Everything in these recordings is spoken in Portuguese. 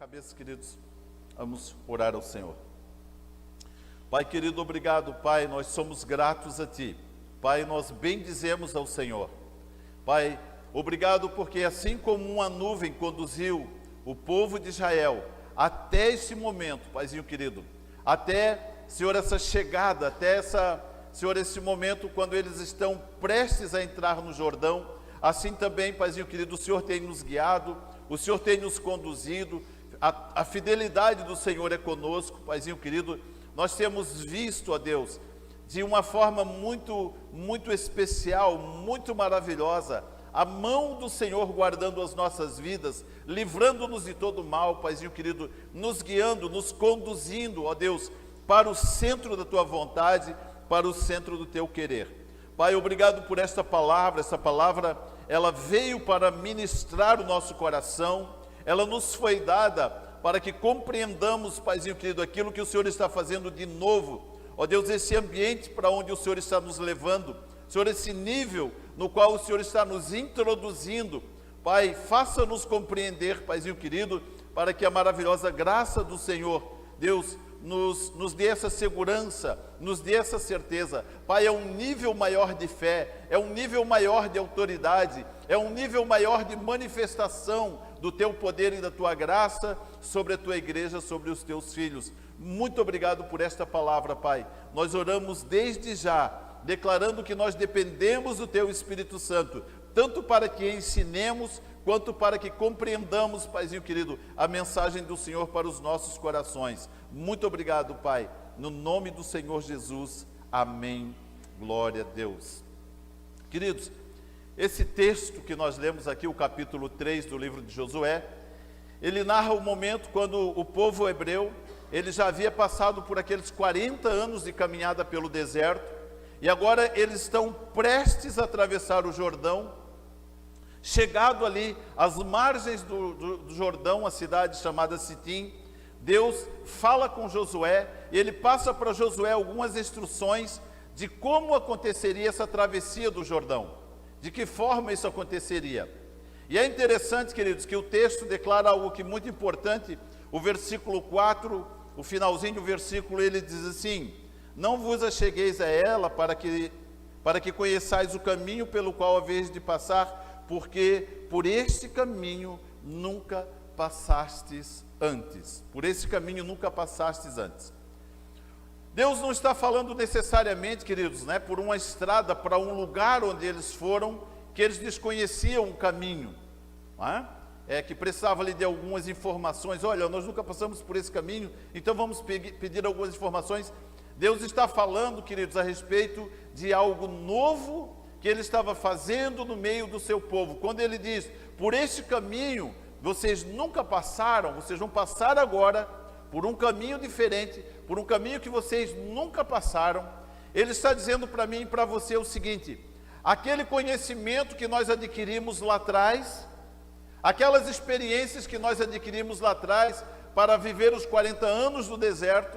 cabeças, queridos, vamos orar ao Senhor. Pai querido, obrigado, Pai, nós somos gratos a Ti. Pai, nós bendizemos ao Senhor. Pai, obrigado porque assim como uma nuvem conduziu o povo de Israel até esse momento, Paizinho querido, até, Senhor, essa chegada, Senhor, esse momento quando eles estão prestes a entrar no Jordão, assim também, Paizinho querido, o Senhor tem nos guiado, o Senhor tem nos conduzido, a fidelidade do Senhor é conosco, Paizinho querido. Nós temos visto, ó Deus, de uma forma muito especial, muito maravilhosa, a mão do Senhor guardando as nossas vidas, livrando-nos de todo mal, Paizinho querido, nos guiando, nos conduzindo, ó Deus, para o centro da Tua vontade, para o centro do Teu querer. Pai, obrigado por essa palavra, ela veio para ministrar o nosso coração, ela nos foi dada para que compreendamos, Paizinho querido, aquilo que o Senhor está fazendo de novo. Ó Deus, esse ambiente para onde o Senhor está nos levando, Senhor, esse nível no qual o Senhor está nos introduzindo. Pai, faça-nos compreender, Paizinho querido, para que a maravilhosa graça do Senhor, Deus, nos dê essa segurança, nos dê essa certeza. Pai, é um nível maior de fé, é um nível maior de autoridade, é um nível maior de manifestação do Teu poder e da Tua graça sobre a Tua igreja, sobre os Teus filhos. Muito obrigado por esta palavra, Pai. Nós oramos desde já, declarando que nós dependemos do Teu Espírito Santo, tanto para que ensinemos, quanto para que compreendamos, Paizinho querido, a mensagem do Senhor para os nossos corações. Muito obrigado, Pai, no nome do Senhor Jesus, amém, glória a Deus. Queridos, esse texto que nós lemos aqui, o capítulo 3 do livro de Josué, ele narra o momento quando o povo hebreu, ele já havia passado por aqueles 40 anos de caminhada pelo deserto, e agora eles estão prestes a atravessar o Jordão. Chegado ali às margens do Jordão, a cidade chamada Sitim, Deus fala com Josué, e ele passa para Josué algumas instruções de como aconteceria essa travessia do Jordão, de que forma isso aconteceria. E é interessante, queridos, que o texto declara algo que é muito importante. O versículo 4, o finalzinho do versículo, ele diz assim: não vos achegueis a ela para que conheçais o caminho pelo qual haveis de passar, porque por este caminho nunca passastes antes. Por esse caminho nunca passastes antes. Deus não está falando necessariamente, queridos, por uma estrada, para um lugar onde eles foram, que eles desconheciam o caminho, que precisava ali de algumas informações. Olha, nós nunca passamos por esse caminho, então vamos pedir algumas informações. Deus está falando, queridos, a respeito de algo novo que Ele estava fazendo no meio do seu povo. Quando Ele diz, por este caminho vocês nunca passaram, vocês vão passar agora por um caminho diferente, por um caminho que vocês nunca passaram. Ele está dizendo para mim e para você o seguinte: aquele conhecimento que nós adquirimos lá atrás, aquelas experiências que nós adquirimos lá atrás para viver os 40 anos do deserto,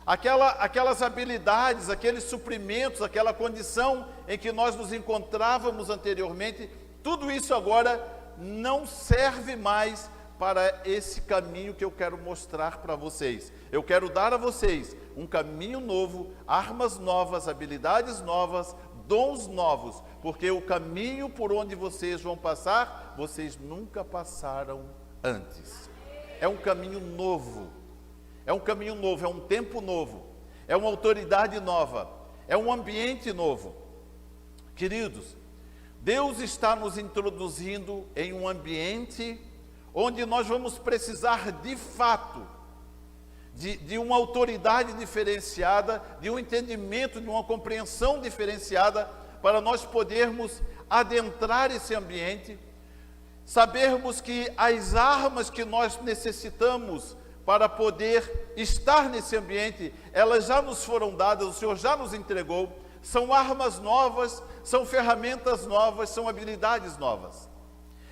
aquelas habilidades, aqueles suprimentos, aquela condição em que nós nos encontrávamos anteriormente, tudo isso agora não serve mais para esse caminho que eu quero mostrar para vocês. Eu quero dar a vocês um caminho novo, armas novas, habilidades novas, dons novos, porque o caminho por onde vocês vão passar, vocês nunca passaram antes. É um caminho novo, é um caminho novo, é um tempo novo, é uma autoridade nova, é um ambiente novo. Queridos, Deus está nos introduzindo em um ambiente onde nós vamos precisar de fato de uma autoridade diferenciada, de um entendimento, de uma compreensão diferenciada, para nós podermos adentrar esse ambiente, sabermos que as armas que nós necessitamos para poder estar nesse ambiente, elas já nos foram dadas, o Senhor já nos entregou. São armas novas, são ferramentas novas, são habilidades novas.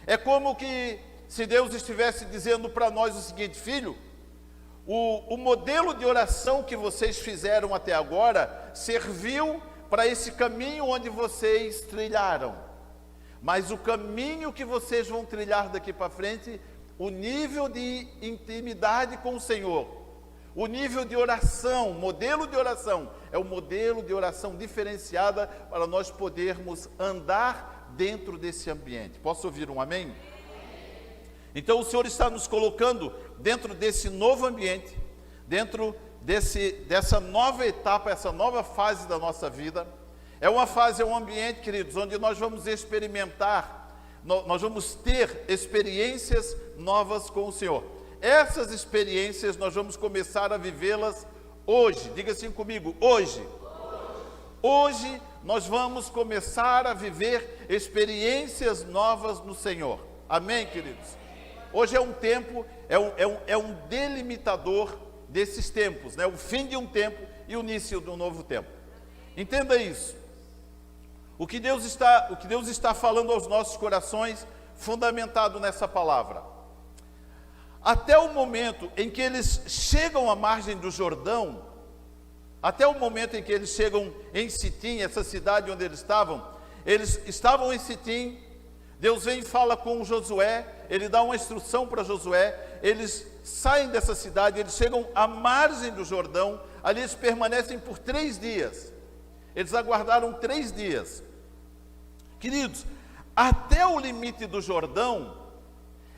É como que se Deus estivesse dizendo para nós o seguinte: filho, o modelo de oração que vocês fizeram até agora serviu para esse caminho onde vocês trilharam. Mas o caminho que vocês vão trilhar daqui para frente, o nível de intimidade com o Senhor, o nível de oração, modelo de oração, é um modelo de oração diferenciada para nós podermos andar dentro desse ambiente. Posso ouvir um amém? Então o Senhor está nos colocando dentro desse novo ambiente, dentro dessa nova etapa, essa nova fase da nossa vida. É uma fase, é um ambiente, queridos, onde nós vamos experimentar, nós vamos ter experiências novas com o Senhor. Essas experiências nós vamos começar a vivê-las hoje. Diga assim comigo, hoje. Hoje nós vamos começar a viver experiências novas no Senhor. Amém, queridos? Hoje é um tempo, é um delimitador desses tempos, né? O fim de um tempo e o início de um novo tempo. Entenda isso. O que Deus está falando aos nossos corações, fundamentado nessa palavra. Até o momento em que eles chegam à margem do Jordão, até o momento em que eles chegam em Sitim, essa cidade onde eles estavam em Sitim. Deus vem e fala com Josué, ele dá uma instrução para Josué, eles saem dessa cidade, eles chegam à margem do Jordão, ali eles permanecem por 3 dias, eles aguardaram 3 dias. Queridos, até o limite do Jordão,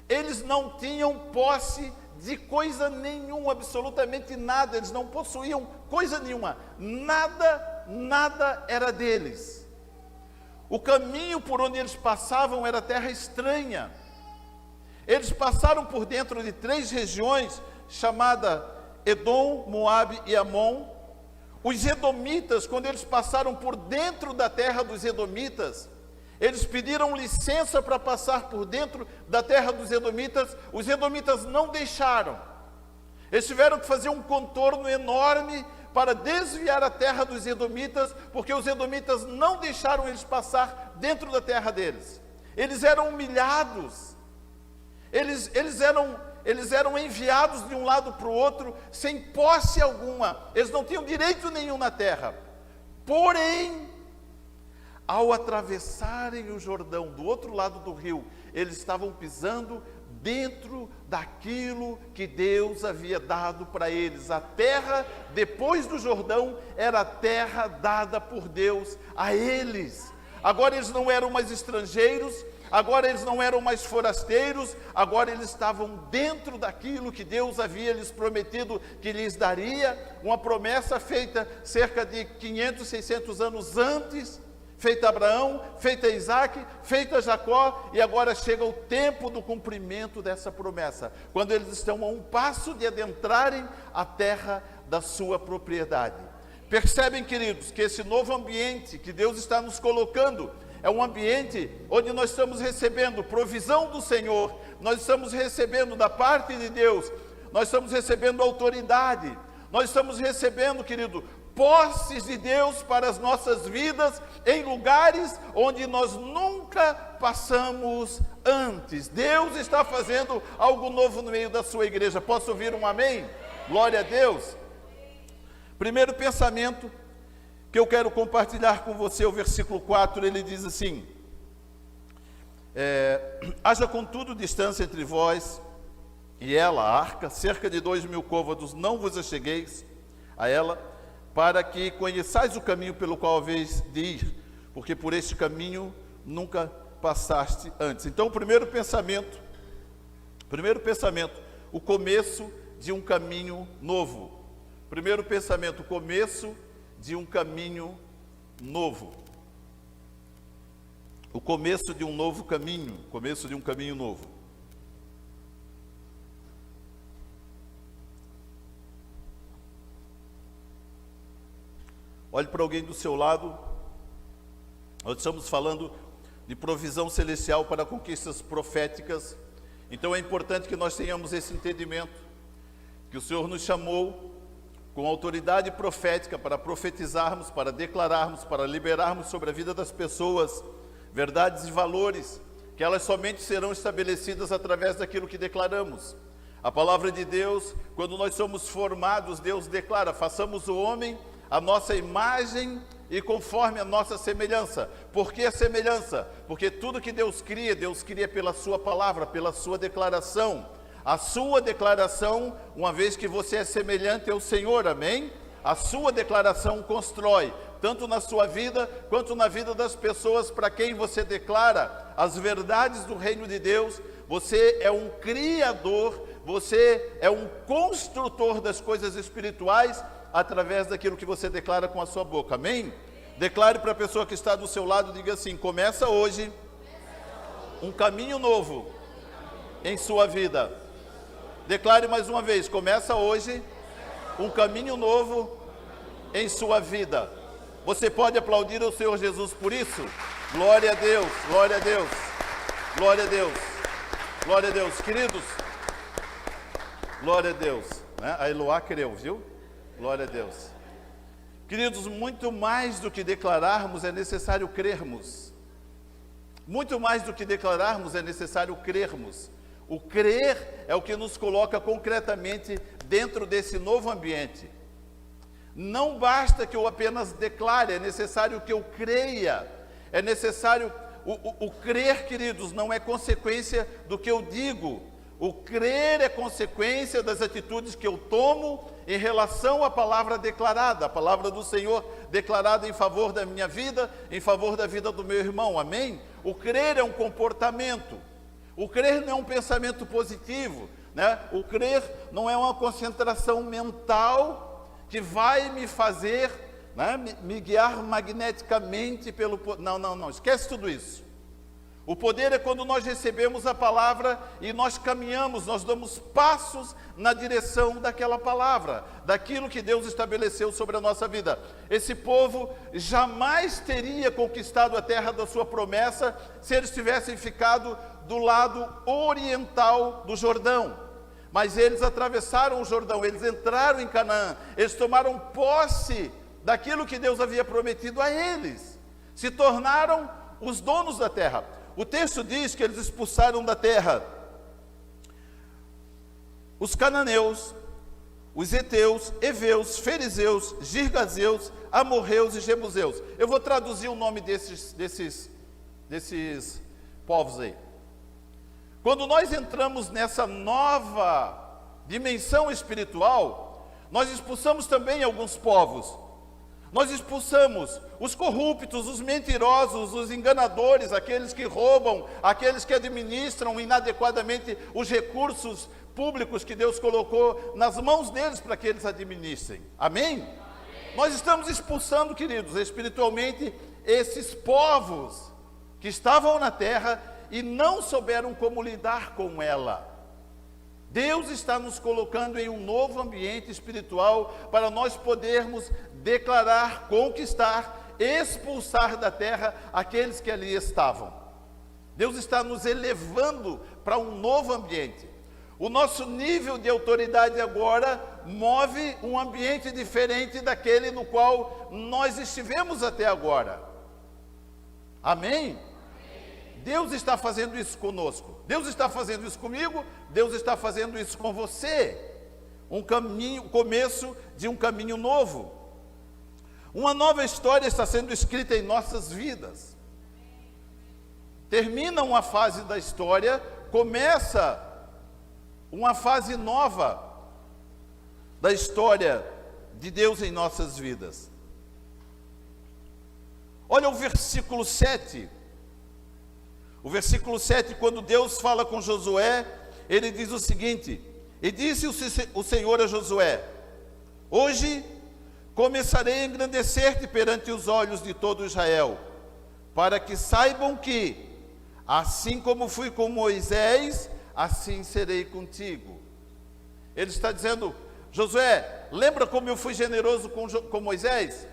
eles não tinham posse de coisa nenhuma, absolutamente nada, eles não possuíam coisa nenhuma, nada era deles. O caminho por onde eles passavam era terra estranha. Eles passaram por dentro de 3 regiões, chamada Edom, Moabe e Amon. Os edomitas, quando eles passaram por dentro da terra dos edomitas, eles pediram licença para passar por dentro da terra dos edomitas. Os edomitas não deixaram. Eles tiveram que fazer um contorno enorme para desviar a terra dos edomitas, porque os edomitas não deixaram eles passar dentro da terra deles. Eles eram humilhados, eles eram enviados de um lado para o outro, sem posse alguma, eles não tinham direito nenhum na terra. Porém, ao atravessarem o Jordão, do outro lado do rio, eles estavam pisando dentro daquilo que Deus havia dado para eles. A terra depois do Jordão era a terra dada por Deus a eles. Agora eles não eram mais estrangeiros, agora eles não eram mais forasteiros, agora eles estavam dentro daquilo que Deus havia lhes prometido que lhes daria, uma promessa feita cerca de 500, 600 anos antes, feita a Abraão, feita a Isaac, feita a Jacó, e agora chega o tempo do cumprimento dessa promessa, quando eles estão a um passo de adentrarem a terra da sua propriedade. Percebem, queridos, que esse novo ambiente que Deus está nos colocando, é um ambiente onde nós estamos recebendo provisão do Senhor, nós estamos recebendo da parte de Deus, nós estamos recebendo autoridade, nós estamos recebendo, querido, posses de Deus para as nossas vidas, em lugares onde nós nunca passamos antes. Deus está fazendo algo novo no meio da sua igreja. Posso ouvir um amém? Glória a Deus. Primeiro pensamento que eu quero compartilhar com você, o versículo 4, ele diz assim: haja contudo distância entre vós e ela, a arca, cerca de 2.000 côvados, não vos achegueis a ela, para que conheçais o caminho pelo qual haveis de ir, porque por este caminho nunca passaste antes. Então, o primeiro pensamento, o começo de um caminho novo. Primeiro pensamento, o começo de um caminho novo. O começo de um novo caminho, começo de um caminho novo. Olhe para alguém do seu lado. Nós estamos falando de provisão celestial para conquistas proféticas. Então é importante que nós tenhamos esse entendimento, que o Senhor nos chamou com autoridade profética para profetizarmos, para declararmos, para liberarmos sobre a vida das pessoas verdades e valores, que elas somente serão estabelecidas através daquilo que declaramos. A palavra de Deus, quando nós somos formados, Deus declara: façamos o homem a nossa imagem e conforme a nossa semelhança. Por que a semelhança? Porque tudo que Deus cria pela sua palavra, pela sua declaração. A sua declaração, uma vez que você é semelhante ao Senhor, amém? A sua declaração constrói, tanto na sua vida, quanto na vida das pessoas para quem você declara as verdades do reino de Deus. Você é um criador, você é um construtor das coisas espirituais, através daquilo que você declara com a sua boca, amém? Declare para a pessoa que está do seu lado, diga assim: começa hoje um caminho novo em sua vida. Declare mais uma vez: começa hoje um caminho novo em sua vida. Você pode aplaudir o Senhor Jesus por isso? Glória a Deus, glória a Deus, glória a Deus, glória a Deus, queridos, glória a Deus, né? A Eloá creu, viu? Glória a Deus. Queridos, muito mais do que declararmos é necessário crermos. Muito mais do que declararmos é necessário crermos. O crer é o que nos coloca concretamente dentro desse novo ambiente. Não basta que eu apenas declare, é necessário que eu creia. É necessário, o crer, queridos, não é consequência do que eu digo. O crer é consequência das atitudes que eu tomo em relação à palavra declarada, a palavra do Senhor declarada em favor da minha vida, em favor da vida do meu irmão, amém? O crer é um comportamento, o crer não é um pensamento positivo, né? O crer não é uma concentração mental que vai me fazer, né, me guiar magneticamente pelo... Não, esquece tudo isso. O poder é quando nós recebemos a palavra e nós caminhamos, nós damos passos na direção daquela palavra, daquilo que Deus estabeleceu sobre a nossa vida. Esse povo jamais teria conquistado a terra da sua promessa se eles tivessem ficado do lado oriental do Jordão. Mas eles atravessaram o Jordão, eles entraram em Canaã, eles tomaram posse daquilo que Deus havia prometido a eles, se tornaram os donos da terra. O texto diz que eles expulsaram da terra os cananeus, os heteus, heveus, fariseus, girgazeus, amorreus e jebuseus. Eu vou traduzir o nome desses povos aí. Quando nós entramos nessa nova dimensão espiritual, nós expulsamos também alguns povos. Nós expulsamos os corruptos, os mentirosos, os enganadores, aqueles que roubam, aqueles que administram inadequadamente os recursos públicos que Deus colocou nas mãos deles para que eles administrem. Amém? Amém. Nós estamos expulsando, queridos, espiritualmente, esses povos que estavam na terra e não souberam como lidar com ela. Deus está nos colocando em um novo ambiente espiritual para nós podermos declarar, conquistar, expulsar da terra aqueles que ali estavam. Deus está nos elevando para um novo ambiente. O nosso nível de autoridade agora move um ambiente diferente daquele no qual nós estivemos até agora. Amém? Deus está fazendo isso conosco, Deus está fazendo isso comigo, Deus está fazendo isso com você. Um caminho, começo de um caminho novo. Uma nova história está sendo escrita em nossas vidas. Termina uma fase da história, começa uma fase nova da história de Deus em nossas vidas. Olha o versículo 7. O versículo 7, quando Deus fala com Josué, ele diz o seguinte: e disse o Senhor a Josué: hoje começarei a engrandecer-te perante os olhos de todo Israel, para que saibam que, assim como fui com Moisés, assim serei contigo. Ele está dizendo: Josué, lembra como eu fui generoso com Moisés?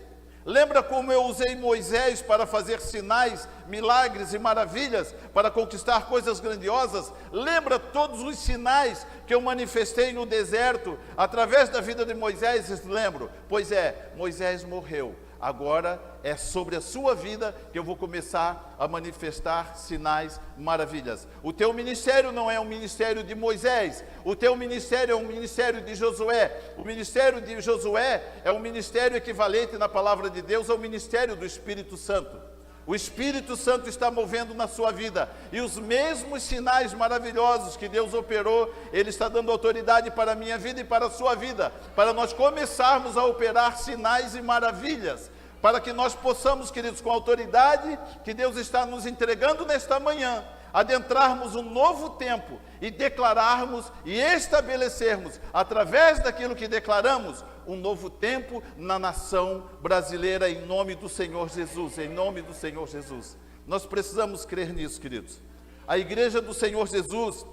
Lembra como eu usei Moisés para fazer sinais, milagres e maravilhas, para conquistar coisas grandiosas? Lembra todos os sinais que eu manifestei no deserto, através da vida de Moisés? Lembro. Pois é, Moisés morreu. agora é sobre a sua vida que eu vou começar a manifestar sinais, maravilhas. O teu ministério não é um ministério de Moisés, o teu ministério é um ministério de Josué. O ministério de Josué é um ministério equivalente na palavra de Deus ao ministério do Espírito Santo. O Espírito Santo está movendo na sua vida, e os mesmos sinais maravilhosos que Deus operou, Ele está dando autoridade para a minha vida e para a sua vida, para nós começarmos a operar sinais e maravilhas, para que nós possamos, queridos, com a autoridade que Deus está nos entregando nesta manhã, adentrarmos um novo tempo e declararmos e estabelecermos, através daquilo que declaramos, um novo tempo na nação brasileira, em nome do Senhor Jesus, em nome do Senhor Jesus. Nós precisamos crer nisso, queridos. A igreja do Senhor Jesus,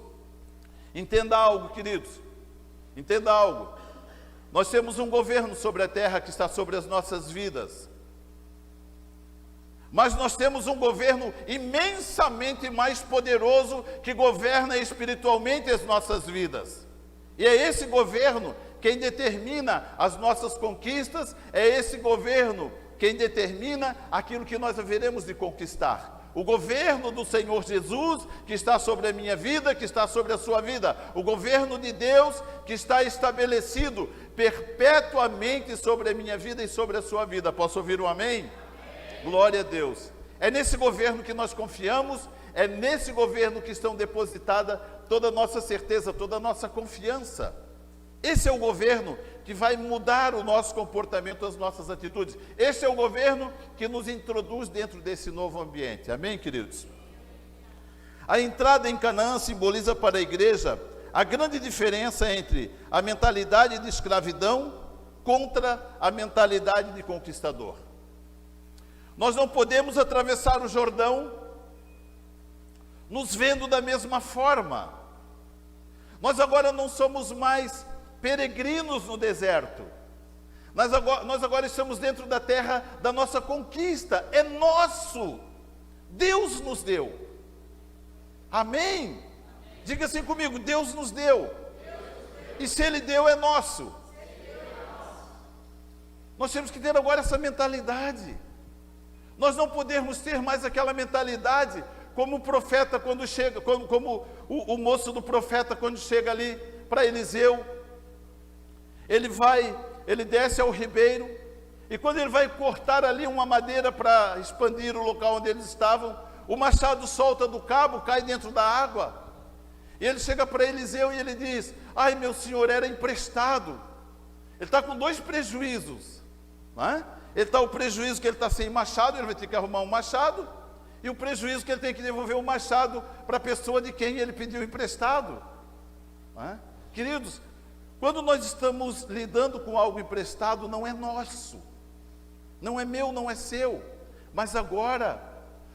entenda algo, queridos, entenda algo. Nós temos um governo sobre a terra que está sobre as nossas vidas, mas nós temos um governo imensamente mais poderoso que governa espiritualmente as nossas vidas. E é esse governo quem determina as nossas conquistas, é esse governo quem determina aquilo que nós haveremos de conquistar. O governo do Senhor Jesus, que está sobre a minha vida, que está sobre a sua vida. O governo de Deus, que está estabelecido perpetuamente sobre a minha vida e sobre a sua vida. Posso ouvir um amém? Amém. Glória a Deus. É nesse governo que nós confiamos, é nesse governo que estão depositada toda a nossa certeza, toda a nossa confiança. Esse é o governo que vai mudar o nosso comportamento, as nossas atitudes. Esse é o governo que nos introduz dentro desse novo ambiente. Amém, queridos? A entrada em Canaã simboliza para a igreja a grande diferença entre a mentalidade de escravidão contra a mentalidade de conquistador. Nós não podemos atravessar o Jordão nos vendo da mesma forma. Nós agora não somos mais peregrinos no deserto. Nós agora estamos dentro da terra da nossa conquista. É nosso. Deus nos deu. Amém? Diga assim comigo: Deus nos deu. E se Ele deu, é nosso. Nós temos que ter agora essa mentalidade. Nós não podemos ter mais aquela mentalidade como o profeta quando chega, como o moço do profeta quando chega ali para Eliseu. Ele desce ao ribeiro, e quando ele vai cortar ali uma madeira para expandir o local onde eles estavam, o machado solta do cabo, cai dentro da água, e ele chega para Eliseu e ele diz: ai, meu senhor, era emprestado. Ele está com dois prejuízos, não é? Ele está o prejuízo que ele está sem machado, ele vai ter que arrumar um machado, e o prejuízo que ele tem que devolver o machado para a pessoa de quem ele pediu emprestado, não é? Queridos, quando nós estamos lidando com algo emprestado, não é nosso, não é meu, não é seu, mas agora,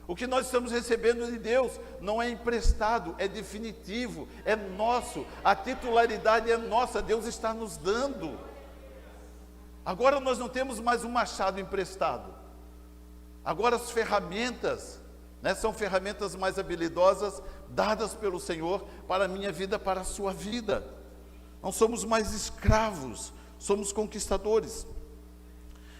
o que nós estamos recebendo de Deus não é emprestado, é definitivo, é nosso, a titularidade é nossa, Deus está nos dando. Agora nós não temos mais um machado emprestado, agora as ferramentas, são ferramentas mais habilidosas, dadas pelo Senhor para a minha vida, para a sua vida. Não somos mais escravos, somos conquistadores.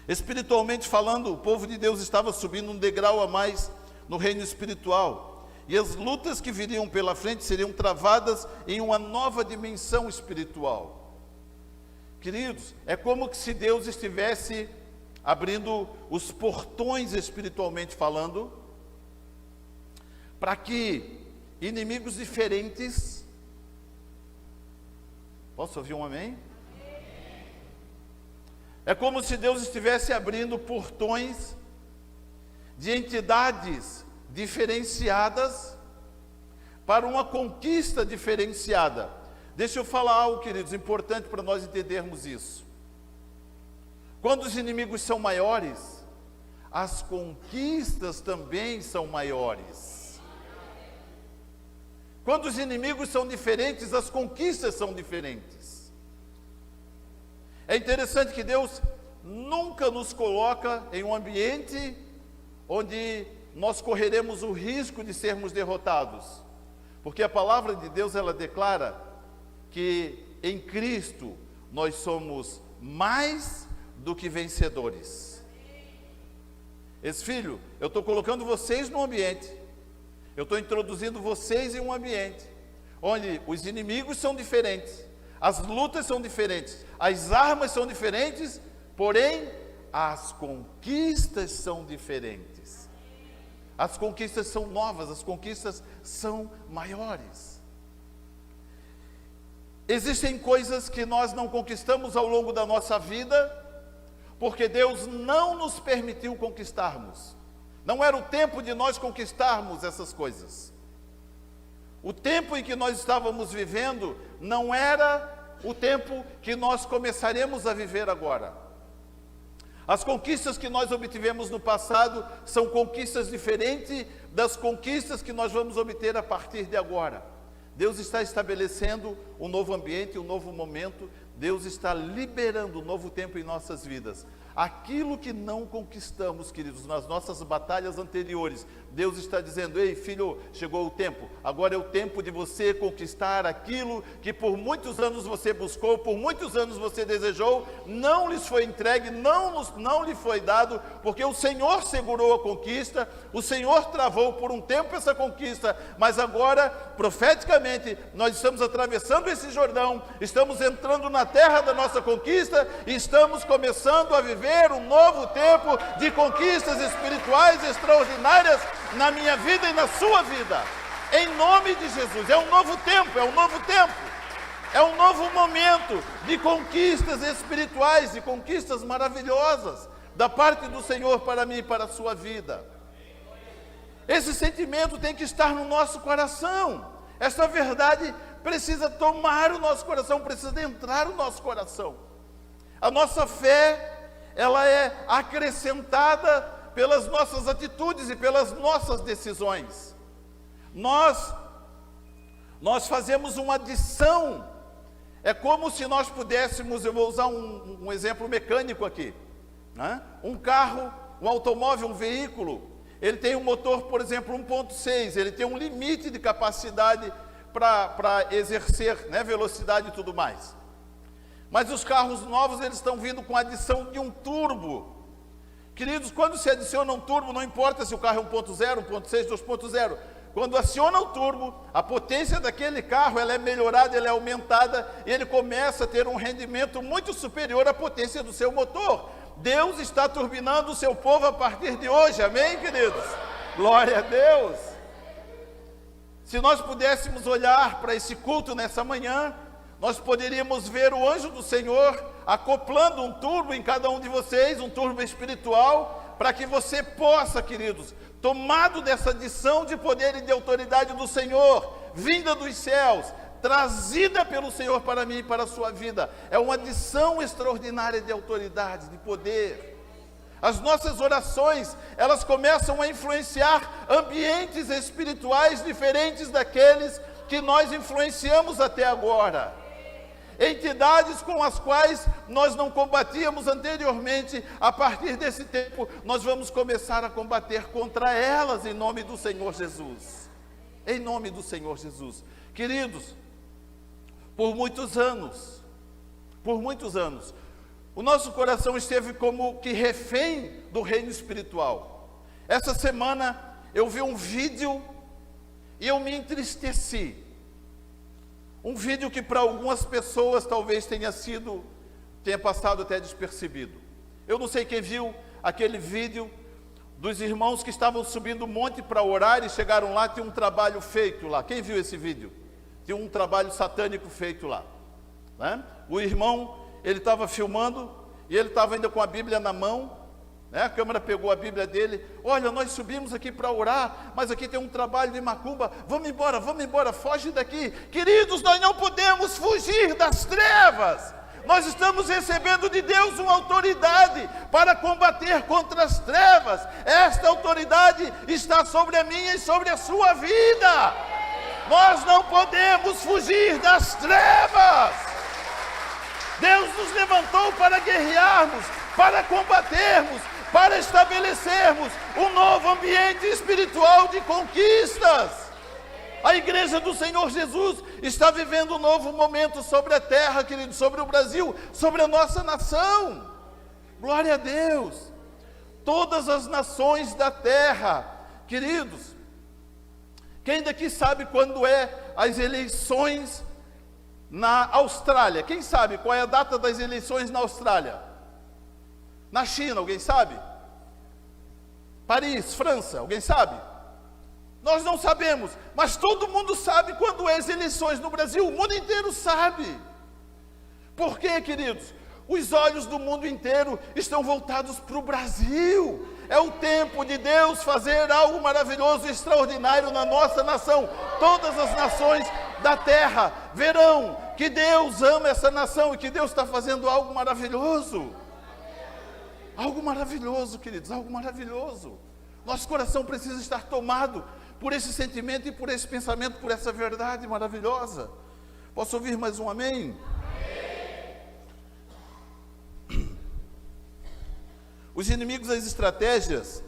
Espiritualmente falando, o povo de Deus estava subindo um degrau a mais no reino espiritual, e as lutas que viriam pela frente seriam travadas em uma nova dimensão espiritual. Queridos, é como se Deus estivesse abrindo os portões espiritualmente falando, para que inimigos diferentes... Posso ouvir um amém? É como se Deus estivesse abrindo portões de entidades diferenciadas para uma conquista diferenciada. Deixa eu falar algo, queridos, importante para nós entendermos isso. Quando os inimigos são maiores, as conquistas também são maiores. Quando os inimigos são diferentes, as conquistas são diferentes. É interessante que Deus nunca nos coloca em um ambiente onde nós correremos o risco de sermos derrotados, porque a palavra de Deus, ela declara que em Cristo nós somos mais do que vencedores. Esse filho, eu estou colocando vocês no ambiente, eu estou introduzindo vocês em um ambiente, onde os inimigos são diferentes, as lutas são diferentes, as armas são diferentes, porém, as conquistas são diferentes. As conquistas são novas, as conquistas são maiores. Existem coisas que nós não conquistamos ao longo da nossa vida, porque Deus não nos permitiu conquistarmos. Não era o tempo de nós conquistarmos essas coisas. O tempo em que nós estávamos vivendo não era o tempo que nós começaremos a viver agora. As conquistas que nós obtivemos no passado são conquistas diferentes das conquistas que nós vamos obter a partir de agora. Deus está estabelecendo um novo ambiente, um novo momento. Deus está liberando um novo tempo em nossas vidas. Aquilo que não conquistamos, queridos, nas nossas batalhas anteriores, Deus está dizendo: ei, filho, chegou o tempo, agora é o tempo de você conquistar aquilo que por muitos anos você buscou, por muitos anos você desejou, não lhes foi entregue, não lhe foi dado, porque o Senhor segurou a conquista, o Senhor travou por um tempo essa conquista, mas agora, profeticamente, nós estamos atravessando esse Jordão, estamos entrando na terra da nossa conquista e estamos começando a viver um novo tempo de conquistas espirituais extraordinárias na minha vida e na sua vida, em nome de Jesus. É um novo tempo, é um novo tempo, é um novo momento de conquistas espirituais, de conquistas maravilhosas, da parte do Senhor para mim e para a sua vida. Esse sentimento tem que estar no nosso coração, essa verdade precisa tomar o nosso coração, precisa entrar no nosso coração. A nossa fé, ela é acrescentada pelas nossas atitudes e pelas nossas decisões. Nós fazemos uma adição. É como se nós pudéssemos, eu vou usar um exemplo mecânico aqui, né? Um carro, um automóvel, um veículo, ele tem um motor, por exemplo, 1.6, ele tem um limite de capacidade para exercer, né, velocidade e tudo mais. Mas os carros novos, eles estão vindo com a adição de um turbo. Queridos, quando se adiciona um turbo, não importa se o carro é 1.0, 1.6, 2.0. Quando aciona o turbo, a potência daquele carro, ela é melhorada, ela é aumentada, e ele começa a ter um rendimento muito superior à potência do seu motor. Deus está turbinando o seu povo a partir de hoje, amém, queridos? Glória a Deus! Se nós pudéssemos olhar para esse culto nessa manhã, nós poderíamos ver o anjo do Senhor acoplando um turbo em cada um de vocês, um turbo espiritual, para que você possa, queridos, tomado dessa adição de poder e de autoridade do Senhor, vinda dos céus, trazida pelo Senhor para mim e para a sua vida, é uma adição extraordinária de autoridade, de poder. As nossas orações, elas começam a influenciar ambientes espirituais diferentes daqueles que nós influenciamos até agora. Entidades com as quais nós não combatíamos anteriormente, a partir desse tempo, nós vamos começar a combater contra elas, em nome do Senhor Jesus. Em nome do Senhor Jesus. Queridos, por muitos anos, o nosso coração esteve como que refém do reino espiritual. Essa semana, eu vi um vídeo e eu me entristeci. Um vídeo que para algumas pessoas talvez tenha passado até despercebido. Eu não sei quem viu aquele vídeo dos irmãos que estavam subindo o monte para orar e chegaram lá, tinha um trabalho feito lá. Quem viu esse vídeo? Tinha um trabalho satânico feito lá, né? O irmão, ele estava filmando e ele estava ainda com a Bíblia na mão, né? A câmera pegou a Bíblia dele. Olha, nós subimos aqui para orar, mas aqui tem um trabalho de macumba, vamos embora, foge daqui. Queridos, nós não podemos fugir das trevas. Nós estamos recebendo de Deus uma autoridade para combater contra as trevas. Esta autoridade está sobre a minha e sobre a sua vida. Nós não podemos fugir das trevas. Deus nos levantou para guerrearmos, para combatermos, para estabelecermos um novo ambiente espiritual de conquistas. A igreja do Senhor Jesus está vivendo um novo momento sobre a terra, querido, sobre o Brasil, sobre a nossa nação. Glória a Deus. todas as nações da terra. Queridos, quem daqui sabe quando é as eleições na Austrália? Quem sabe qual é a data das eleições na Austrália? Na China, alguém sabe? Paris, França, alguém sabe? Nós não sabemos, mas todo mundo sabe quando é as eleições no Brasil, o mundo inteiro sabe. Por quê, queridos? Os olhos do mundo inteiro estão voltados para o Brasil. É o tempo de Deus fazer algo maravilhoso e extraordinário na nossa nação. Todas as nações da terra verão que Deus ama essa nação e que Deus está fazendo algo maravilhoso. Algo maravilhoso, queridos, algo maravilhoso. Nosso coração precisa estar tomado por esse sentimento e por esse pensamento, por essa verdade maravilhosa. Posso ouvir mais um amém? Os inimigos, as estratégias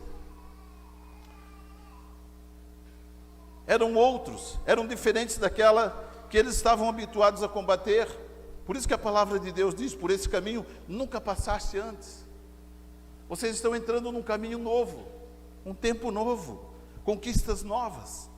eram outros, eram diferentes daquela que eles estavam habituados a combater. Por isso que a palavra de Deus diz: por esse caminho nunca passaste antes. Vocês estão entrando num caminho novo, um tempo novo, conquistas novas.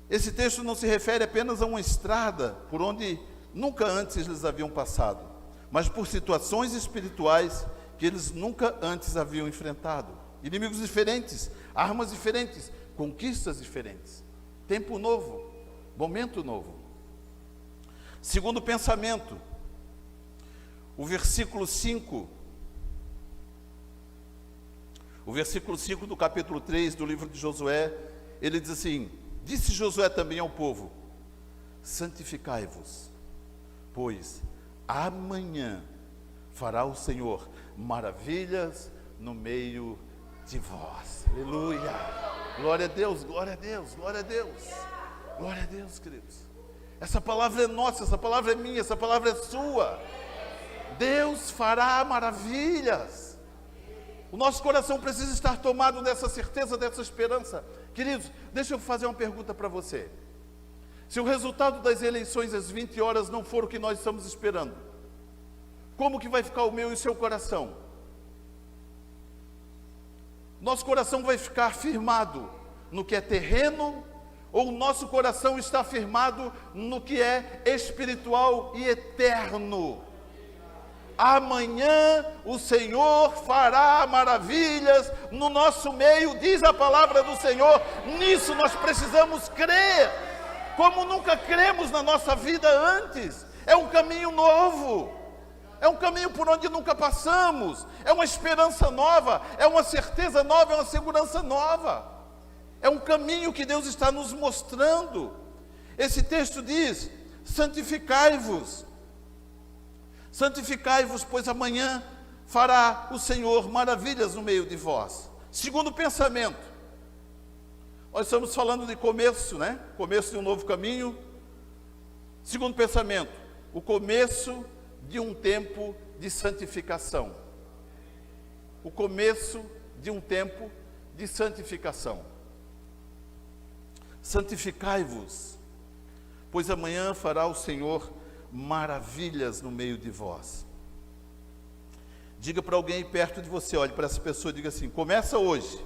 Esse texto não se refere apenas a uma estrada por onde nunca antes eles haviam passado, mas por situações espirituais que eles nunca antes haviam enfrentado. Inimigos diferentes, armas diferentes, conquistas diferentes. Tempo novo, momento novo. Segundo pensamento, o versículo 5 do capítulo 3 do livro de Josué, ele diz assim: disse Josué também ao povo: santificai-vos, pois amanhã fará o Senhor maravilhas no meio de vós. Aleluia! Glória a Deus, glória a Deus, glória a Deus. Glória a Deus, queridos. Essa palavra é nossa, essa palavra é minha, essa palavra é sua. Deus fará maravilhas. O nosso coração precisa estar tomado dessa certeza, dessa esperança. Queridos, deixa eu fazer uma pergunta para você. Se o resultado das eleições às 20 horas não for o que nós estamos esperando, como que vai ficar o meu e o seu coração? Nosso coração vai ficar firmado no que é terreno, ou o nosso coração está firmado no que é espiritual e eterno? Amanhã o Senhor fará maravilhas no nosso meio, diz a palavra do Senhor. Nisso nós precisamos crer, como nunca cremos na nossa vida antes. É um caminho novo, é um caminho por onde nunca passamos, é uma esperança nova, é uma certeza nova, é uma segurança nova. É um caminho que Deus está nos mostrando. Esse texto diz: santificai-vos. Santificai-vos, pois amanhã fará o Senhor maravilhas no meio de vós. Segundo pensamento, nós estamos falando de começo, né? Começo de um novo caminho. Segundo pensamento, o começo de um tempo de santificação. O começo de um tempo de santificação. Santificai-vos, pois amanhã fará o Senhor maravilhas no meio de vós. Diga para alguém perto de você, olhe para essa pessoa e diga assim: começa hoje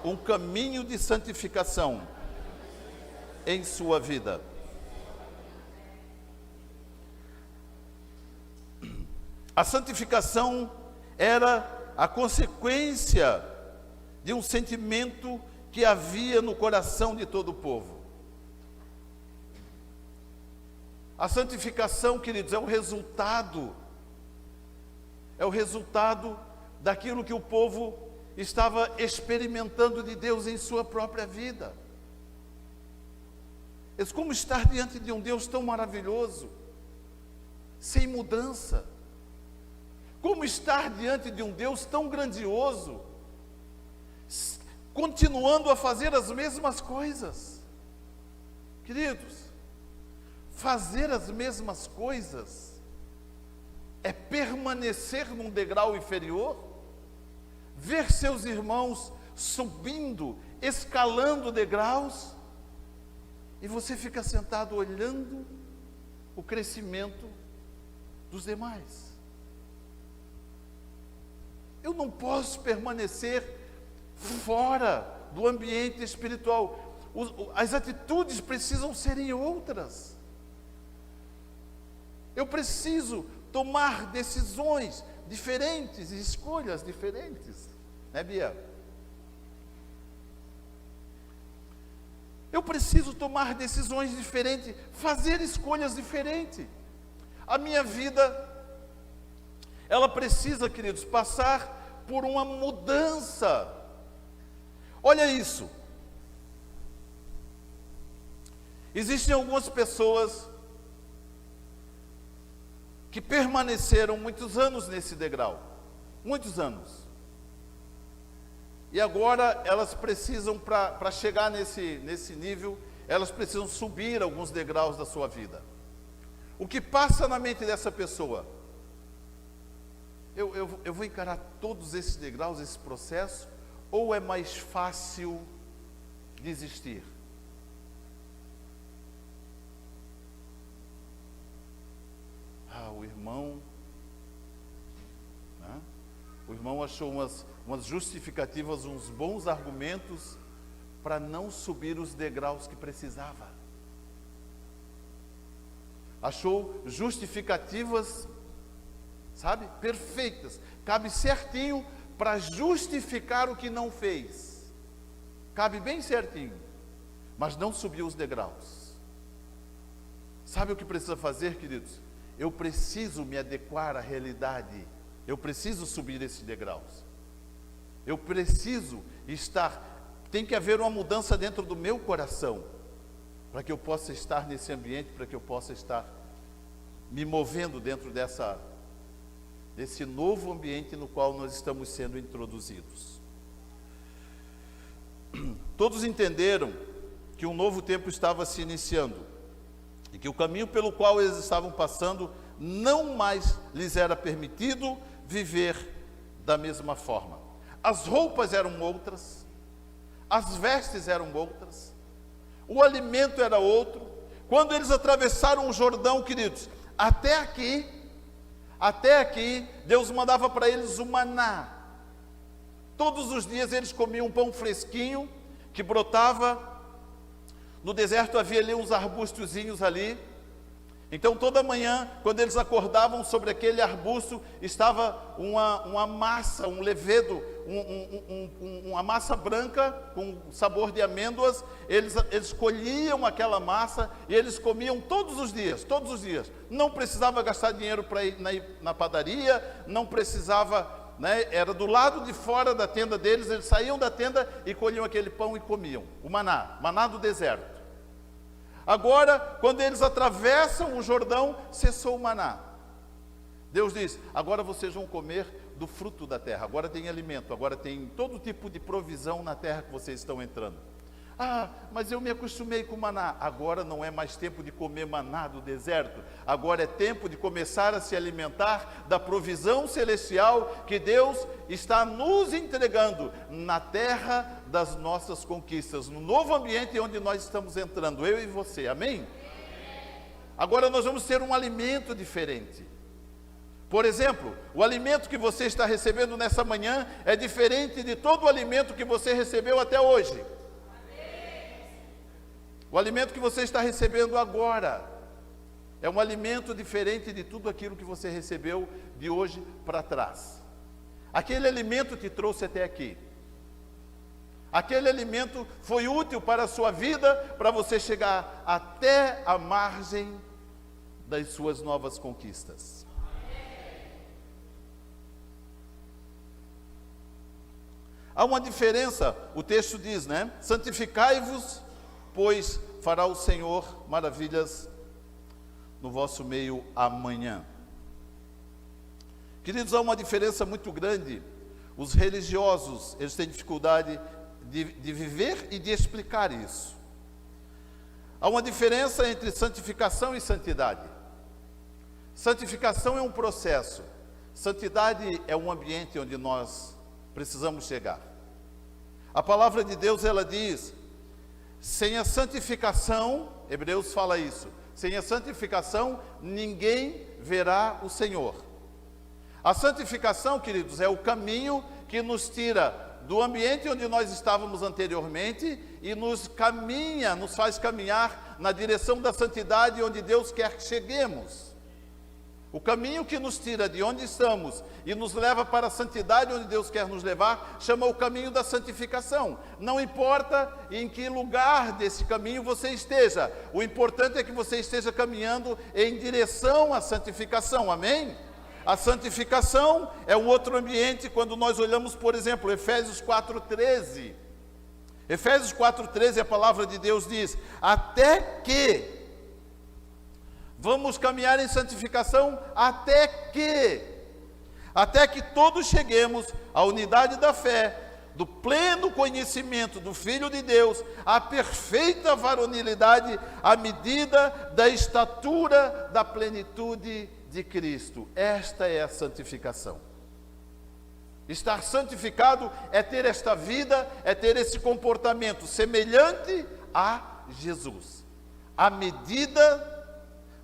um caminho de santificação em sua vida. A santificação era a consequência de um sentimento que havia no coração de todo o povo. A santificação, queridos, é o resultado daquilo que o povo estava experimentando de Deus em sua própria vida. Como estar diante de um Deus tão maravilhoso, sem mudança? Como estar diante de um Deus tão grandioso, continuando a fazer as mesmas coisas? Queridos, fazer as mesmas coisas é permanecer num degrau inferior? Ver seus irmãos subindo, escalando degraus, e você fica sentado olhando o crescimento dos demais. Eu não posso permanecer fora do ambiente espiritual. As atitudes precisam serem outras. Eu preciso tomar decisões diferentes, escolhas diferentes. Né, Bia? Eu preciso tomar decisões diferentes, fazer escolhas diferentes. A minha vida, ela precisa, queridos, passar por uma mudança. Olha isso. Existem algumas pessoas que permaneceram muitos anos nesse degrau, muitos anos. E agora elas precisam, para chegar nesse nível, elas precisam subir alguns degraus da sua vida. O que passa na mente dessa pessoa? Eu vou encarar todos esses degraus, esse processo, ou é mais fácil desistir? O irmão, né? O irmão achou umas justificativas, uns bons argumentos para não subir os degraus que precisava. Achou justificativas, sabe, perfeitas. Cabe certinho para justificar o que não fez. Cabe bem certinho, mas não subiu os degraus. Sabe o que precisa fazer, queridos? Eu preciso me adequar à realidade. Eu preciso subir esses degraus. Eu preciso tem que haver uma mudança dentro do meu coração, para que eu possa estar nesse ambiente, para que eu possa estar me movendo dentro desse novo ambiente no qual nós estamos sendo introduzidos. Todos entenderam que um novo tempo estava se iniciando, e que o caminho pelo qual eles estavam passando não mais lhes era permitido viver da mesma forma. As roupas eram outras, as vestes eram outras, o alimento era outro. Quando eles atravessaram o Jordão, queridos, até aqui, Deus mandava para eles o maná. Todos os dias eles comiam um pão fresquinho, que brotava. No deserto havia ali uns arbustozinhos ali. Então toda manhã, quando eles acordavam, sobre aquele arbusto estava uma massa, um levedo, uma massa branca com sabor de amêndoas. Eles colhiam aquela massa e eles comiam todos os dias. Não precisava gastar dinheiro para ir na padaria, não precisava, né? Era do lado de fora da tenda deles. Eles saíam da tenda e colhiam aquele pão e comiam. O maná do deserto. Agora, quando eles atravessam o Jordão, cessou o maná. Deus diz: agora vocês vão comer do fruto da terra. Agora tem alimento, agora tem todo tipo de provisão na terra que vocês estão entrando. Mas eu me acostumei com o maná. Agora não é mais tempo de comer maná do deserto. Agora é tempo de começar a se alimentar da provisão celestial que Deus está nos entregando na terra das nossas conquistas, no novo ambiente onde nós estamos entrando, eu e você, amém? Agora nós vamos ter um alimento diferente. Por exemplo, o alimento que você está recebendo nessa manhã é diferente de todo o alimento que você recebeu até hoje. O alimento que você está recebendo agora é um alimento diferente de tudo aquilo que você recebeu de hoje para trás. Aquele alimento te trouxe até aqui. Aquele alimento foi útil para a sua vida, para você chegar até a margem das suas novas conquistas. Há uma diferença, o texto diz, né? Santificai-vos, pois fará o Senhor maravilhas no vosso meio amanhã. Queridos, há uma diferença muito grande. Os religiosos, eles têm dificuldade de viver e de explicar isso. Há uma diferença entre santificação e santidade. Santificação é um processo. Santidade é um ambiente onde nós precisamos chegar. A palavra de Deus, ela diz: sem a santificação, Hebreus fala isso, sem a santificação ninguém verá o Senhor. A santificação, queridos, é o caminho que nos tira do ambiente onde nós estávamos anteriormente e nos faz caminhar na direção da santidade onde Deus quer que cheguemos. O caminho que nos tira de onde estamos e nos leva para a santidade onde Deus quer nos levar, chama o caminho da santificação. Não importa em que lugar desse caminho você esteja, o importante é que você esteja caminhando em direção à santificação, amém? A santificação é um outro ambiente quando nós olhamos, por exemplo, Efésios 4,13. Efésios 4,13, a palavra de Deus diz: até que vamos caminhar em santificação, até que todos cheguemos à unidade da fé, do pleno conhecimento do Filho de Deus, à perfeita varonilidade, à medida da estatura da plenitude de Cristo. Esta é a santificação. Estar santificado é ter esta vida, é ter esse comportamento semelhante a Jesus, à medida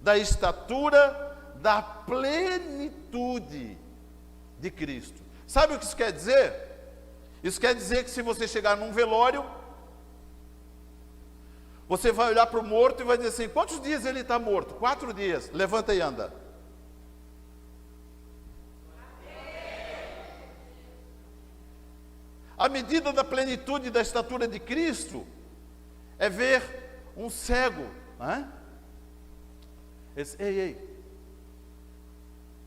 da estatura da plenitude de Cristo. Sabe o que isso quer dizer? Isso quer dizer que se você chegar num velório, você vai olhar para o morto e vai dizer assim: quantos dias ele está morto? 4 dias. Levanta e anda. A medida da plenitude da estatura de Cristo é ver um cego, né? Ei,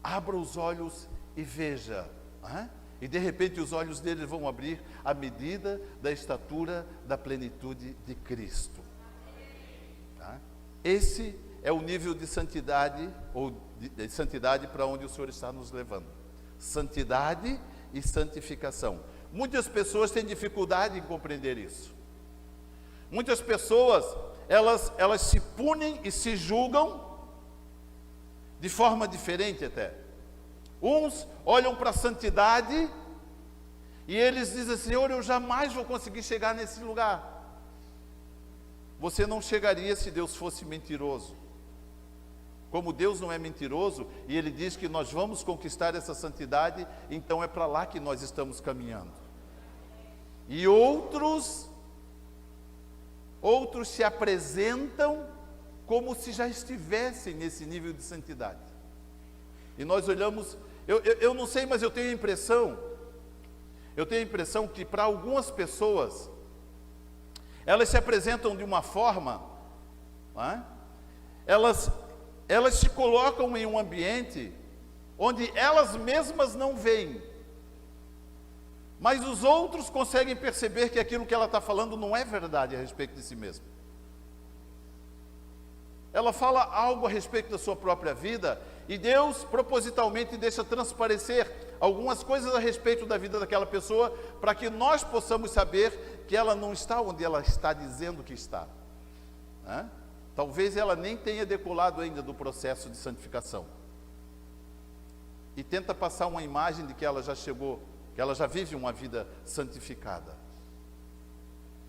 abra os olhos e veja, né? E de repente os olhos dele vão abrir à medida da estatura da plenitude de Cristo. Tá? Esse é o nível de santidade, ou de santidade para onde o Senhor está nos levando. Santidade e santificação. Muitas pessoas têm dificuldade em compreender isso. Muitas pessoas, elas se punem e se julgam de forma diferente até. Uns olham para a santidade e eles dizem: Senhor, eu jamais vou conseguir chegar nesse lugar. Você não chegaria se Deus fosse mentiroso. Como Deus não é mentiroso e Ele diz que nós vamos conquistar essa santidade, então é para lá que nós estamos caminhando. E outros se apresentam como se já estivessem nesse nível de santidade. E nós olhamos, eu não sei, mas eu tenho a impressão que para algumas pessoas, elas se apresentam de uma forma, não é? Elas se colocam em um ambiente onde elas mesmas não veem, mas os outros conseguem perceber que aquilo que ela está falando não é verdade a respeito de si mesma. Ela fala algo a respeito da sua própria vida e Deus propositalmente deixa transparecer algumas coisas a respeito da vida daquela pessoa para que nós possamos saber que ela não está onde ela está dizendo que está, né? Talvez ela nem tenha decolado ainda do processo de santificação e tenta passar uma imagem de que ela já chegou, que ela já vive uma vida santificada.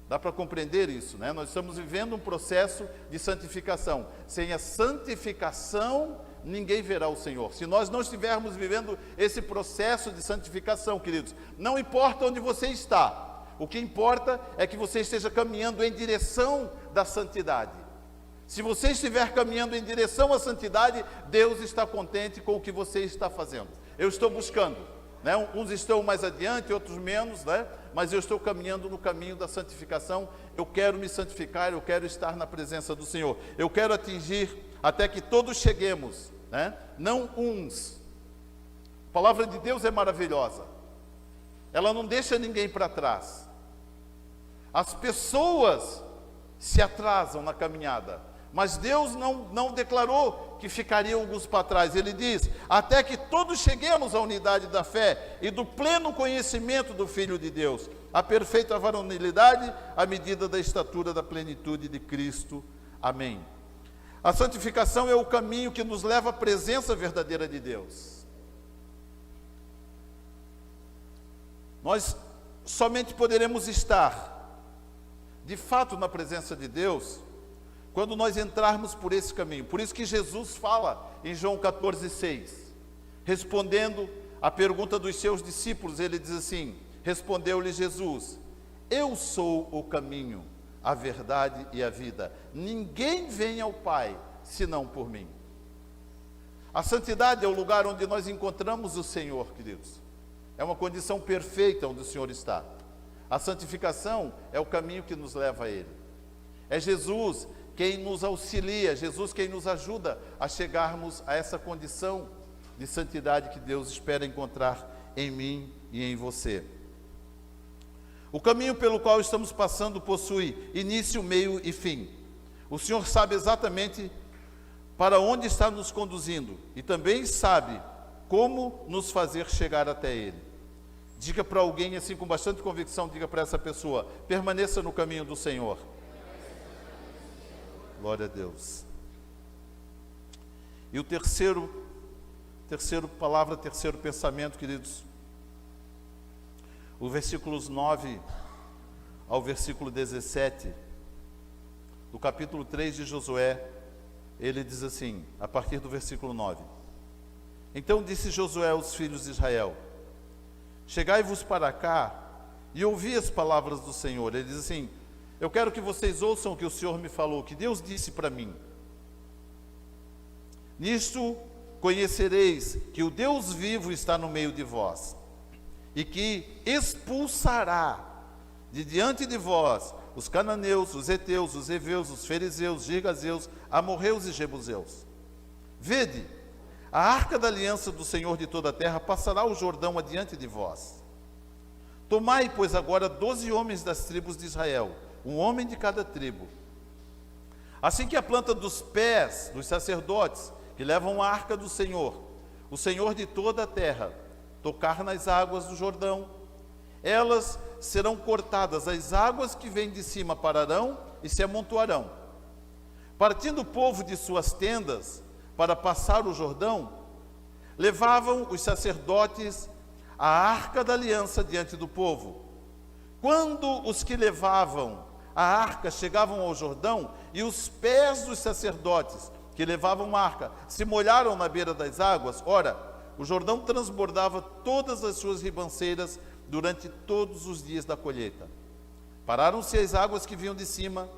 Dá para compreender isso, né? Nós estamos vivendo um processo de santificação. Sem a santificação, ninguém verá o Senhor. Se nós não estivermos vivendo esse processo de santificação, queridos, não importa onde você está, o que importa é que você esteja caminhando em direção da santidade. Se você estiver caminhando em direção à santidade, Deus está contente com o que você está fazendo. Eu estou buscando, né? Uns estão mais adiante, outros menos, né? Mas eu estou caminhando no caminho da santificação. Eu quero me santificar, eu quero estar na presença do Senhor. Eu quero atingir até que todos cheguemos, né? Não uns. A palavra de Deus é maravilhosa. Ela não deixa ninguém para trás. As pessoas se atrasam na caminhada, mas Deus não declarou que ficariam alguns para trás. Ele diz: até que todos cheguemos à unidade da fé e do pleno conhecimento do Filho de Deus, a perfeita varonilidade, à medida da estatura da plenitude de Cristo. Amém. A santificação é o caminho que nos leva à presença verdadeira de Deus. Nós somente poderemos estar, de fato, na presença de Deus quando nós entrarmos por esse caminho. Por isso que Jesus fala em João 14,6, respondendo a pergunta dos seus discípulos, ele diz assim: respondeu-lhe Jesus: eu sou o caminho, a verdade e a vida. Ninguém vem ao Pai senão por mim. A santidade é o lugar onde nós encontramos o Senhor, queridos. É uma condição perfeita onde o Senhor está. A santificação é o caminho que nos leva a Ele. É Jesus quem nos auxilia, Jesus quem nos ajuda a chegarmos a essa condição de santidade que Deus espera encontrar em mim e em você. O caminho pelo qual estamos passando possui início, meio e fim. O Senhor sabe exatamente para onde está nos conduzindo e também sabe como nos fazer chegar até Ele. Diga para alguém assim com bastante convicção, diga para essa pessoa: permaneça no caminho do Senhor. Glória a Deus. E o terceiro pensamento, queridos, o versículos 9 ao versículo 17, do capítulo 3 de Josué, ele diz assim, a partir do versículo 9: então disse Josué aos filhos de Israel: chegai-vos para cá e ouvi as palavras do Senhor. Ele diz assim: eu quero que vocês ouçam o que o Senhor me falou, que Deus disse para mim. Nisto conhecereis que o Deus vivo está no meio de vós, e que expulsará de diante de vós os cananeus, os heteus, os heveus, os fariseus, girgazeus, amorreus e jebuseus. Vede, a arca da aliança do Senhor de toda a terra passará o Jordão adiante de vós. Tomai, pois, agora 12 homens das tribos de Israel, um homem de cada tribo. Assim que a planta dos pés dos sacerdotes que levam a arca do Senhor, o Senhor de toda a terra, tocar nas águas do Jordão, elas serão cortadas, as águas que vêm de cima pararão e se amontoarão. Partindo o povo de suas tendas para passar o Jordão, levavam os sacerdotes a arca da aliança diante do povo. Quando os que levavam a arca chegavam ao Jordão, e os pés dos sacerdotes que levavam a arca se molharam na beira das águas, ora, o Jordão transbordava todas as suas ribanceiras durante todos os dias da colheita. Pararam-se as águas que vinham de cima,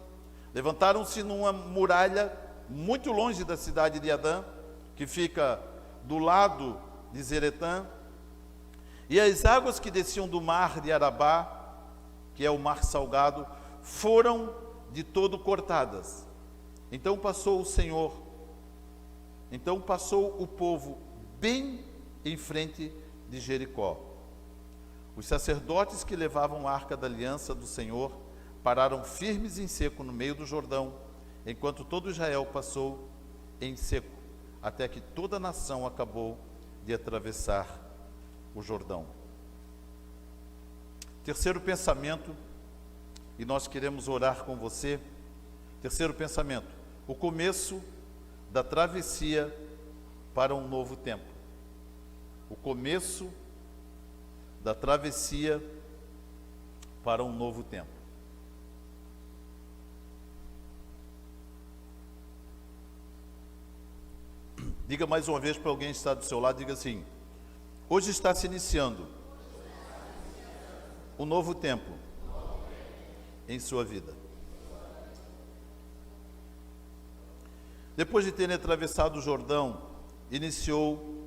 levantaram-se numa muralha muito longe da cidade de Adã, que fica do lado de Zeretã, e as águas que desciam do mar de Arabá, que é o mar salgado, foram de todo cortadas. Então passou o povo bem em frente de Jericó. Os sacerdotes que levavam a arca da aliança do Senhor pararam firmes em seco no meio do Jordão, enquanto todo Israel passou em seco, até que toda a nação acabou de atravessar o Jordão. Terceiro pensamento, e nós queremos orar com você. Terceiro pensamento: o começo da travessia para um novo tempo. O começo da travessia para um novo tempo. Diga mais uma vez para alguém que está do seu lado, diga assim: hoje está se iniciando um novo tempo em sua vida. Depois de terem atravessado o Jordão, iniciou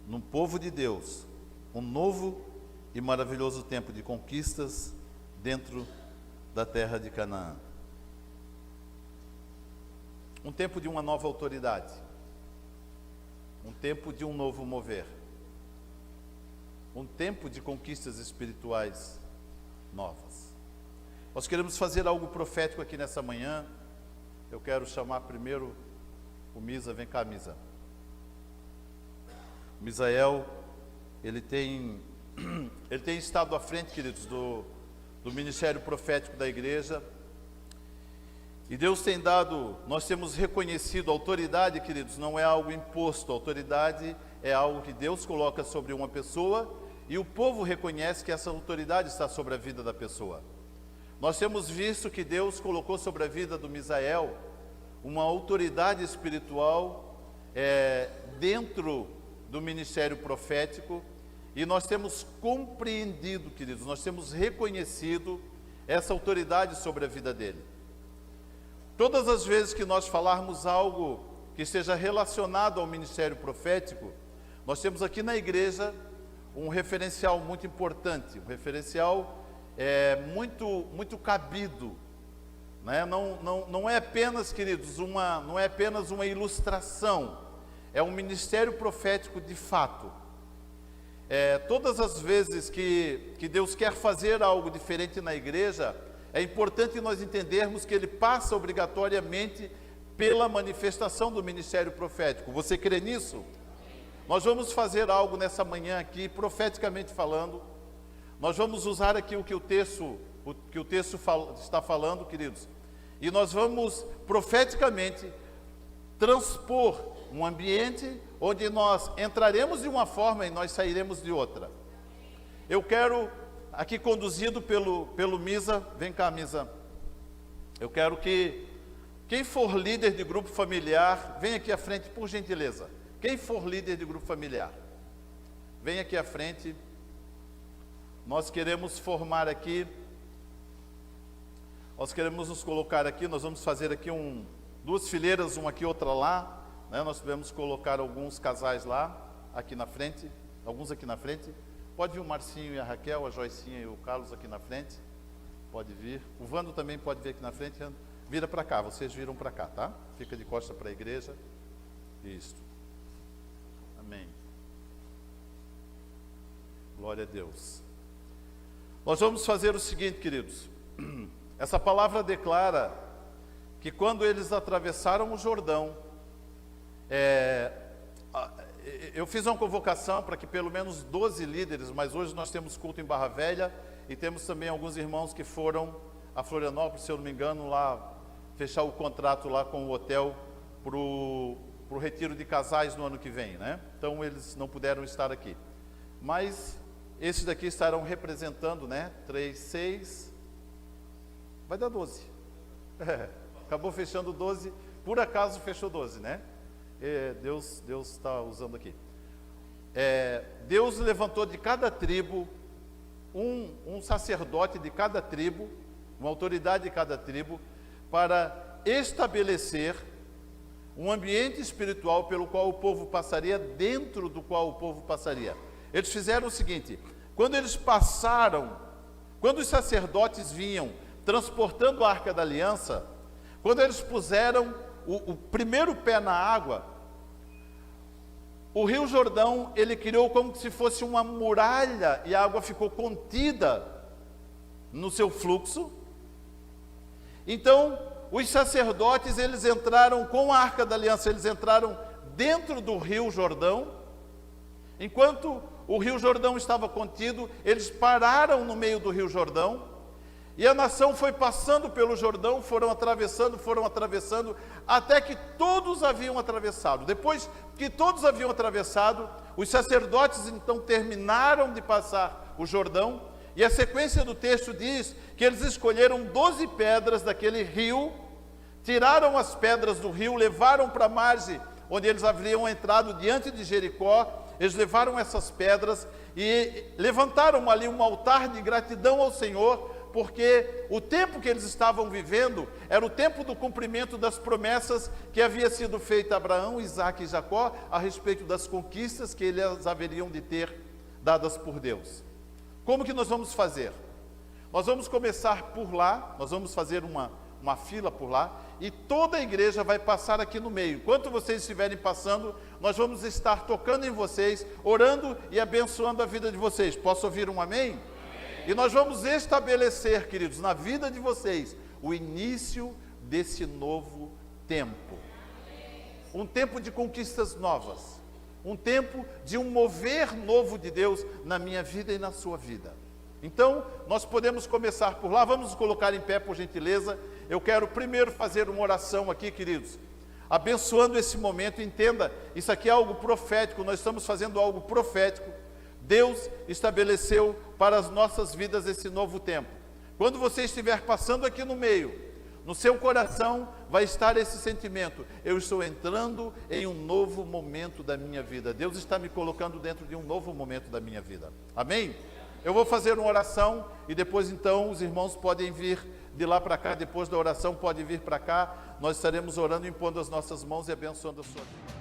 no povo de Deus um novo e maravilhoso tempo de conquistas dentro da terra de Canaã. Um tempo de uma nova autoridade, um tempo de um novo mover, um tempo de conquistas espirituais novas. Nós queremos fazer algo profético aqui nessa manhã. Eu quero chamar primeiro o Misa. Vem cá, Misa. O Misael, ele tem estado à frente, queridos, do ministério profético da igreja. E Deus tem dado, nós temos reconhecido, autoridade, queridos, não é algo imposto. Autoridade é algo que Deus coloca sobre uma pessoa e o povo reconhece que essa autoridade está sobre a vida da pessoa. Nós temos visto que Deus colocou sobre a vida do Misael uma autoridade espiritual dentro do ministério profético, e nós temos compreendido, queridos, nós temos reconhecido essa autoridade sobre a vida dele. Todas as vezes que nós falarmos algo que esteja relacionado ao ministério profético, nós temos aqui na igreja um referencial muito importante, um referencial muito cabido, né? Não é apenas, queridos, não é apenas uma ilustração, é um ministério profético de fato. Todas as vezes que Deus quer fazer algo diferente na igreja, é importante nós entendermos que Ele passa obrigatoriamente pela manifestação do ministério profético. Você crê nisso? Nós vamos fazer algo nessa manhã aqui, profeticamente falando. Nós vamos usar aqui o que o texto está falando, queridos. E nós vamos profeticamente transpor um ambiente onde nós entraremos de uma forma e nós sairemos de outra. Eu quero, aqui conduzido pelo Misa, vem cá, Misa. Eu quero que quem for líder de grupo familiar, vem aqui à frente, por gentileza. Quem for líder de grupo familiar, vem aqui à frente. Nós queremos formar aqui, nós queremos nos colocar aqui, nós vamos fazer aqui duas fileiras, uma aqui, outra lá, né? Nós devemos colocar alguns casais lá, aqui na frente, alguns aqui na frente. Pode vir o Marcinho e a Raquel, a Joicinha e o Carlos aqui na frente, pode vir. O Vando também pode vir aqui na frente, vira para cá, vocês viram para cá, tá? Fica de costa para a igreja, isso. Amém. Glória a Deus. Nós vamos fazer o seguinte, queridos. Essa palavra declara que quando eles atravessaram o Jordão, eu fiz uma convocação para que pelo menos 12 líderes, mas hoje nós temos culto em Barra Velha e temos também alguns irmãos que foram a Florianópolis, se eu não me engano, lá fechar o contrato lá com o hotel para o retiro de casais no ano que vem, né? Então eles não puderam estar aqui. Mas esses daqui estarão representando, né? 3, 6, vai dar 12. Acabou fechando 12, por acaso fechou 12, né? Deus está usando aqui. Deus levantou de cada tribo um sacerdote de cada tribo, uma autoridade de cada tribo, para estabelecer um ambiente espiritual pelo qual o povo passaria, dentro do qual o povo passaria. Eles fizeram o seguinte: quando eles passaram, quando os sacerdotes vinham transportando a Arca da Aliança, quando eles puseram o primeiro pé na água, o Rio Jordão, ele criou como se fosse uma muralha e a água ficou contida no seu fluxo. Então, os sacerdotes, eles entraram com a Arca da Aliança, eles entraram dentro do Rio Jordão. Enquanto o Rio Jordão estava contido, eles pararam no meio do Rio Jordão, e a nação foi passando pelo Jordão, foram atravessando, até que todos haviam atravessado. Depois que todos haviam atravessado, os sacerdotes então terminaram de passar o Jordão, e a sequência do texto diz que eles escolheram 12 pedras daquele rio, tiraram as pedras do rio, levaram para a margem, onde eles haviam entrado diante de Jericó. Eles levaram essas pedras e levantaram ali um altar de gratidão ao Senhor, porque o tempo que eles estavam vivendo era o tempo do cumprimento das promessas que havia sido feita a Abraão, Isaque e Jacó, a respeito das conquistas que eles haveriam de ter dadas por Deus. Como que nós vamos fazer? Nós vamos começar por lá, nós vamos fazer uma fila por lá, e toda a igreja vai passar aqui no meio. Enquanto vocês estiverem passando, nós vamos estar tocando em vocês, orando e abençoando a vida de vocês. Posso ouvir um amém? Amém. E nós vamos estabelecer, queridos, na vida de vocês, o início desse novo tempo. Um tempo de conquistas novas. Um tempo de um mover novo de Deus na minha vida e na sua vida. Então, nós podemos começar por lá. Vamos nos colocar em pé, por gentileza. Eu quero primeiro fazer uma oração aqui, queridos, abençoando esse momento. Entenda, isso aqui é algo profético, nós estamos fazendo algo profético. Deus estabeleceu para as nossas vidas esse novo tempo. Quando você estiver passando aqui no meio, no seu coração vai estar esse sentimento: eu estou entrando em um novo momento da minha vida. Deus está me colocando dentro de um novo momento da minha vida. Amém? Eu vou fazer uma oração e depois então os irmãos podem vir de lá para cá. Depois da oração pode vir para cá. Nós estaremos orando, impondo as nossas mãos e abençoando a sua vida.